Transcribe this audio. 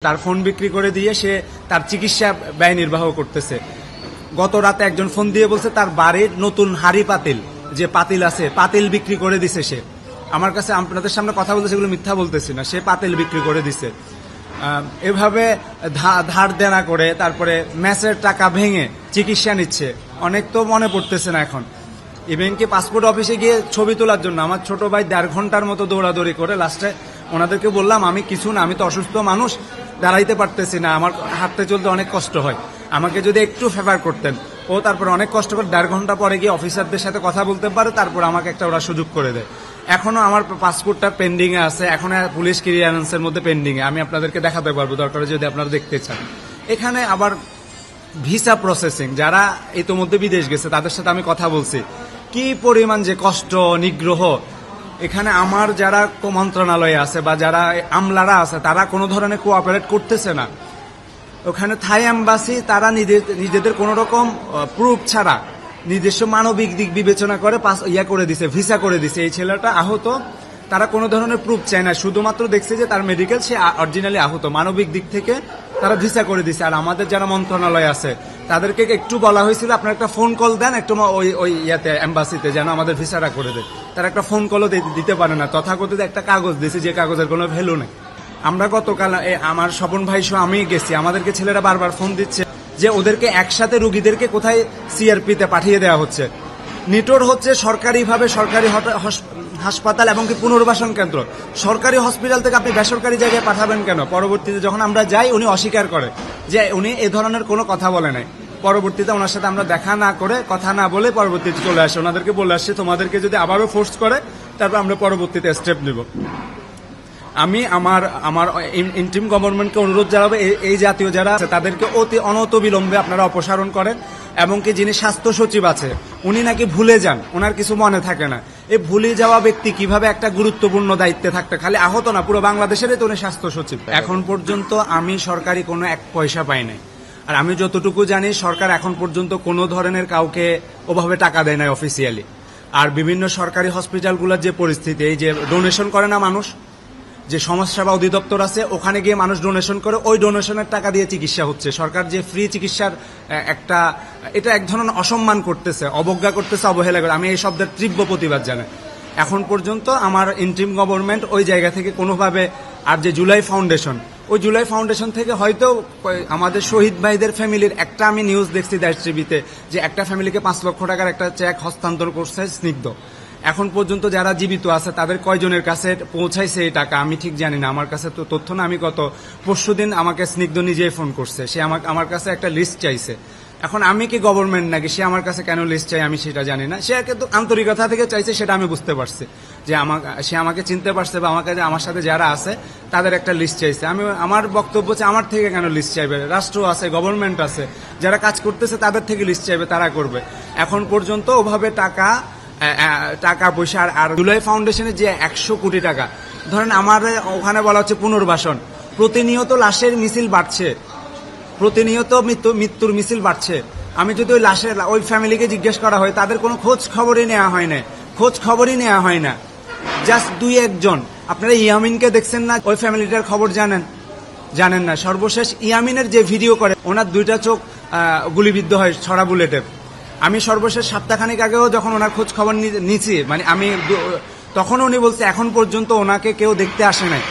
তার ফোন বিক্রি করে দিয়ে সে তার চিকিৎসা ব্যয় নির্বাহ করতেছে। গত রাতে একজন ফোন দিয়ে বলছে তার বাড়ির নতুন হাড়ি পাতিল যে পাতিল আছে পাতিল বিক্রি করে দিছে সে। আমার কাছে আপনাদের সামনে কথা বলতে সেগুলো মিথ্যা বলতেছি না, সে পাতিল বিক্রি করে দিছে। এভাবে ধার দেনা করে তারপরে ম্যাচের টাকা ভেঙে চিকিৎসা নিচ্ছে। অনেক তো মনে পড়তেছে না এখন। ইভেন কি পাসপোর্ট অফিসে গিয়ে ছবি তোলার জন্য আমার ছোট ভাই 1.5 ঘন্টার মতো দৌড়াদৌড়ি করে লাস্টে ওনাদেরকে বললাম আমি কিছু না, আমি তো অসুস্থ মানুষ, দাঁড়াইতে পারতেছি না, আমার হাঁটতে চলতে অনেক কষ্ট হয়, আমাকে যদি একটু ফেভার করতেন। ও তারপর অনেক কষ্ট করে 1.5 ঘন্টা পরে গিয়ে অফিসারদের সাথে কথা বলতে পারে, তারপর আমাকে একটা ওরা সুযোগ করে দেয়। এখনো আমার পাসপোর্টটা পেন্ডিং এ আছে, এখন পুলিশ ক্লিয়ারেন্সের মধ্যে পেন্ডিং এ। আমি আপনাদেরকে দেখাতে পারবো দরকার যদি আপনারা দেখতে চান। এখানে আবার ভিসা প্রসেসিং, যারা ইতোমধ্যে বিদেশ গেছে তাদের সাথে আমি কথা বলছি, কি পরিমাণ যে কষ্ট নিগ্রহ। এখানে আমার যারা মন্ত্রণালয়ে আছে বা যারা আমলারা আছে তারা কোনো ধরনের কোঅপারেট করতেছে না। ওখানে থাই এম্বাসি তারা নিজেদের কোন রকম প্রুফ ছাড়া নিজস্ব মানবিক দিক বিবেচনা করে করে দিছে, ভিসা করে দিছে। এই ছেলেটা আহত, তারা কোনো ধরনের প্রুফ চায় না, শুধুমাত্র দেখছে যে তার মেডিকেল, সে অরিজিনালি আহত, মানবিক দিক থেকে তারা ভিসা করে দিছে। আর আমাদের যারা মন্ত্রণালয় আছে তাদেরকে একটু বলা হয়েছিল আপনার একটা ফোন কল দেন একটু ওই এম্বাসিতে যেন আমাদের ভিসাটা করে দেয়। তারা একটা ফোন কলও দিতে পারে না, তথাকথিত একটা কাগজ দিয়েছে যে কাগজের কোনো ভ্যালু নেই। আমরা গতকাল আমার স্বপন ভাই সহ আমি গেছি, আমাদেরকে ছেলেরা বারবার ফোন দিচ্ছে যে ওদেরকে একসাথে রুগীদেরকে কোথায় সিআরপিতে পাঠিয়ে দেওয়া হচ্ছে। নিটোর হচ্ছে সরকারিভাবে সরকারি হাসপাতাল এবং কি পুনর্বাসন কেন্দ্র, সরকারি হসপিটাল থেকে আপনি বেসরকারি জায়গায় পাঠাবেন কেন? পরবর্তীতে যখন আমরা যাই উনি অস্বীকার করে যে উনি এ ধরনের কোনো কথা বলে নাই। পরবর্তীতে ওনার সাথে আমরা দেখা না করে কথা না বলে পরবর্তীতে চলে আসে, ওনাদেরকে বলে আসছে তোমাদেরকে যদি আবারও ফোর্স করে তারপর আমরা পরবর্তীতে স্টেপ নিব। আমি আমার ইন্টিম গভর্নমেন্টকে অনুরোধ জানাবো এই জাতীয় যারা আছে তাদেরকে অনতি বিলম্বে আপনারা অপসারণ করেন। এবং কি যিনি স্বাস্থ্য সচিব আছে উনি নাকি ভুলে যান, ওনার কিছু মনে থাকে না। এই ভুলে যাওয়া ব্যক্তি কিভাবে একটা গুরুত্বপূর্ণ দায়িত্বে থাকতে, খালি আহত না পুরো বাংলাদেশেরই তো উনি স্বাস্থ্য সচিব। এখন পর্যন্ত আমি সরকারি কোনো 1 পয়সা পাই নাই। আর আমি যতটুকু জানি সরকার এখন পর্যন্ত কোনো ধরনের কাউকে ওভাবে টাকা দেয় নাই অফিসিয়ালি। আর বিভিন্ন সরকারি হসপিটালগুলোর যে পরিস্থিতি, এই যে ডোনেশন করে না মানুষ, যে সমাজসেবা অধিদপ্তর আছে ওখানে গিয়ে মানুষ ডোনেশন করে, ওই ডোনেশনের টাকা দিয়ে চিকিৎসা হচ্ছে। সরকার যে ফ্রি চিকিৎসার এটা এক ধরনের অসম্মান করতেছে, অবজ্ঞা করতেছে, অবহেলা করে। আমি এই শব্দের তীব্র প্রতিবাদ জানাই। এখন পর্যন্ত আমার ইন্টিম গভর্নমেন্ট ওই জায়গা থেকে কোনোভাবে, আর যে জুলাই ফাউন্ডেশন, ওই জুলাই ফাউন্ডেশন থেকে হয়তো আমাদের শহীদ ভাইদের ফ্যামিলির একটা আমি নিউজ দেখছি দেশ টিভিতে যে একটা ফ্যামিলিকে 5 লক্ষ টাকার একটা চেক হস্তান্তর করছে স্নিগ্ধ। এখন পর্যন্ত যারা জীবিত আছে তাদের কয়জনের কাছে পৌঁছাইছে এই টাকা আমি ঠিক জানি না, আমার কাছে তো তথ্য না। আমি পরশুদিন আমাকে স্নিগ্ধ নিজেই ফোন করছে, সে আমার কাছে একটা লিস্ট চাইছে। এখন আমি কি গভর্নমেন্ট নাকি, সে আমার কাছে কেন লিস্ট চাই আমি সেটা জানি না। সে কিন্তু আন্তরিকতা থেকে চাইছে, সেটা আমি বুঝতে পারছি যে সে আমাকে চিনতে পারছে বা আমার সাথে যারা আছে তাদের একটা লিস্ট চাইছে। আমার বক্তব্য হচ্ছে আমার থেকে কেন লিস্ট চাইবে? রাষ্ট্র আছে, গভর্নমেন্ট আছে, যারা কাজ করতেছে তাদের থেকে লিস্ট চাইবে, তারা করবে। এখন পর্যন্ত ওভাবে টাকা পয়সা। আর জুলাই ফাউন্ডেশনের যে 100 কোটি টাকা, ধরেন আমার ওখানে বলা হচ্ছে পুনর্বাসন, প্রতিনিয়ত লাশের মিছিল বাড়ছে, প্রতিনিয়ত মৃত্যুর মিছিল বাড়ছে। আমি যদি ওই লাশের ওই ফ্যামিলিকে জিজ্ঞেস করা হয় তাদের কোনো খোঁজ খবরই নেওয়া হয় না, জাস্ট 2-1 জন। আপনারা ইয়ামিনকে দেখছেন না? ওই ফ্যামিলিটার খবর জানেন না। সর্বশেষ ইয়ামিনের যে ভিডিও করে ওনার 2টা চোখ গুলিবিদ্ধ হয় ছড়া বুলেটে। আমি সর্বশেষ সপ্তাহখানেক আগেও যখন ওনার খোঁজ খবর নিয়েছি, মানে তখন উনি বলছে এখন পর্যন্ত ওনাকে কেউ দেখতে আসে নাই।